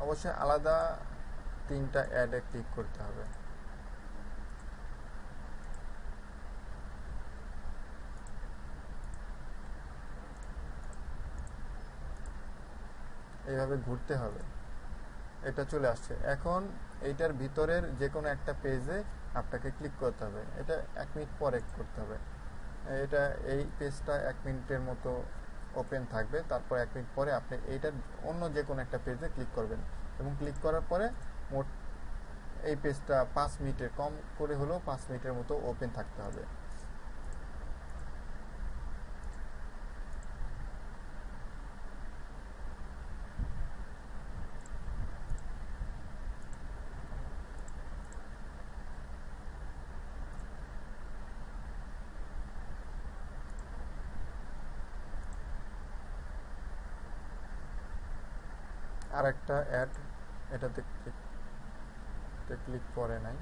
অবশ্যই আলাদা 3টা অ্যাডে ক্লিক করতে হবে। এইভাবে ঘুরতে হবে, এটা চলে আসছে। এখন এইটার ভিতরের যে কোনো একটা পেজে আপনাকে ক্লিক করতে হবে, এটা 1 মিনিট পরে করতে হবে। এটা এই পেজটা 1 মিনিটের মতো ওপেন থাকবে, তারপর 1 মিনিট পরে আপনি এইটার অন্য যে কোনো একটা পেজে ক্লিক করবেন, এবং ক্লিক করার পরে মোট এই পেজটা 5 মিনিটের, কম করে হলেও 5 মিনিটের মতো ওপেন থাকতে হবে। আর একটা অ্যাড, এটাতে ক্লিক করে নাই।